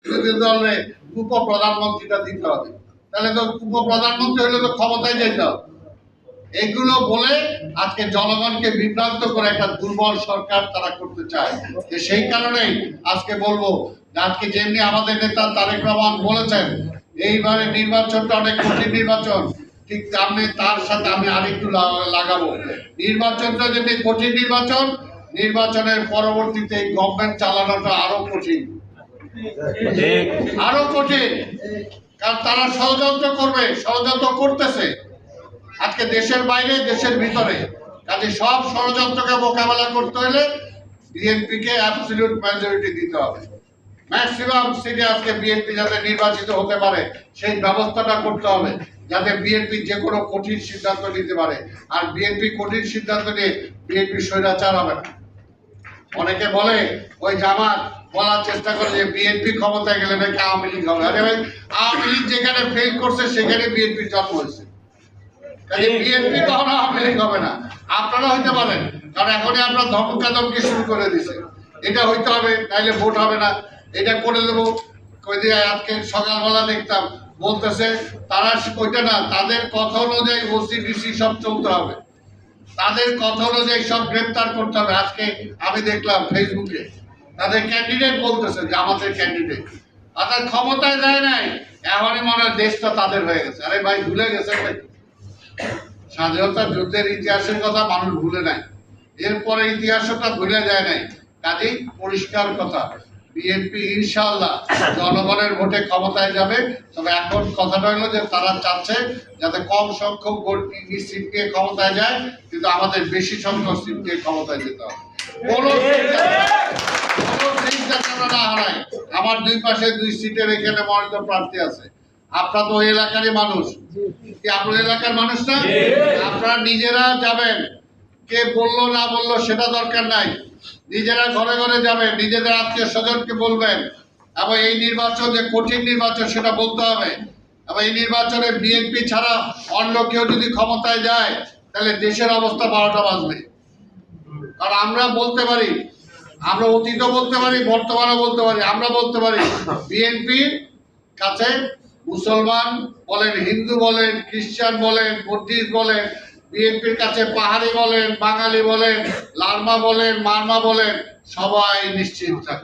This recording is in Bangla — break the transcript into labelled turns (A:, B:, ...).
A: দলের উপপ্রধানমন্ত্রীটা দিতে হবে, তাহলে তো উপপ্রধানমন্ত্রী হইলে তো ক্ষমতায় যেতে হবে। এগুলো বলে আজকে জনগণকে বিভ্রান্ত করে একটা দুর্বল সরকার তারা করতে চায়। সেই কারণেই আজকে বলবো আজকে যেমনি আমাদের নেতা তারেক রহমান বলেছেন এইবারে নির্বাচনটা অনেক কঠিন নির্বাচন, ঠিক তেমনি তার সাথে আমি আরেকটু লাগাবো, নির্বাচনটা যেমনি কঠিন নির্বাচন, নির্বাচনের পরবর্তীতে গভর্নমেন্ট চালানোটা আরো কঠিন, আরো কঠিন। কারণ তারা ষড়যন্ত্র করবে, ষড়যন্ত্র করতেছে আজকে দেশের বাইরে দেশের ভিতরে। কাজে সব ষড়যন্ত্রকে মোকাবেলা করতে হলে বিএনপি কে অ্যাবসলিউট মেজরিটি দিতে হবে। ম্যাক্সিমাম সিটে আজকে বিএনপি যাতে নির্বাচিত হতে পারে সেই ব্যবস্থাটা করতে হবে, যাতে বিএনপি যে কোনো কঠিন সিদ্ধান্ত নিতে পারে। আর বিএনপি কঠিন সিদ্ধান্ত নিয়ে বিএনপি স্বৈরাচার হবে না। অনেকে বলে ওই জামাত বলার চেষ্টা করে যে বিএনপি ক্ষমতায় গেলে নাকি আওয়ামী লীগ হবে। আরে ভাই, আওয়ামী লীগ যেখানে ফেল করছে সেখানে বিএনপির জন্ম হয়েছে, বিএনপি তখন আওয়ামী লীগ হবে না। আপনারা হইতে পারেন, কারণ এখনই আপনার ধমকাধমকি শুরু করে দিছে, এটা হইতে হবে নাইলে ভোট হবে না, এটা করে দেবো। আজকে সকালবেলা দেখতাম বলতেছে তারা ওইটা না, তাদের কথা অনুযায়ী ওসিডিসি সব চলতে হবে, তাদের কথা অনুযায়ী সব গ্রেপ্তার করতে হবে। আজকে আমি দেখলাম ফেসবুকে তাদের ক্যান্ডিডেট বলতেছে যে আমাদের ক্যান্ডিডেট, তাদের ক্ষমতায় যায় নাই, এমনই মনে হয় দেশটা তাদের হয়ে গেছে। আরে ভাই, ভুলে গেছে ভাই, স্বাধীনতা যুদ্ধের ইতিহাসের কথা মানুষ ভুলে নাই, এরপরে ইতিহাসটা ভুলে যায় নাই। কাজেই পরিষ্কার কথা, বিএনপি ইনশাআল্লাহ জনগণের ভোটে ক্ষমতায় যাবে। তবে এখন কথাটা হলো যে তারা চাচ্ছে যাতে কম সংখ্যক ভোট সিট নিয়ে ক্ষমতায় যায়, কিন্তু আমাদের বেশি সংখ্যক সিট নিয়ে ক্ষমতায় যেতে হবে। কোনো সিট যাতে আমরা না হারাই। আমার দুই পাশে 2 সিটের এখানে মনোনীত প্রার্থী আছে। আপনারা তো ওই এলাকারই মানুষ, কি আপনার এলাকার মানুষ না? আপনারা নিজেরা যাবেন, কে বললো না বললো সেটা দরকার নাই, নিজেরা ঘরে ঘরে যাবেন, নিজেদের আত্মীয় স্বজনকে বলবেন। এবং এই নির্বাচন যে কঠিন নির্বাচন সেটা বলতে হবে। এবং এই নির্বাচনে বিএনপি ছাড়া অন্য কেউ যদি ক্ষমতায় যায় তাহলে দেশের অবস্থা 12টা বাজবে। কারণ আমরা বলতে পারি, আমরা অতীতও বলতে পারি, বর্তমানও বলতে পারি, আমরা বলতে পারি বিএনপির কাছে মুসলমান বলেন, হিন্দু বলেন, খ্রিস্টান বলেন, বুদ্ধিস্ট বলেন, বিএনপির কাছে পাহাড়ি বলেন, বাঙালি বলেন, লারমা বলেন, মারমা বলেন, সবাই নিশ্চিত থাকবে।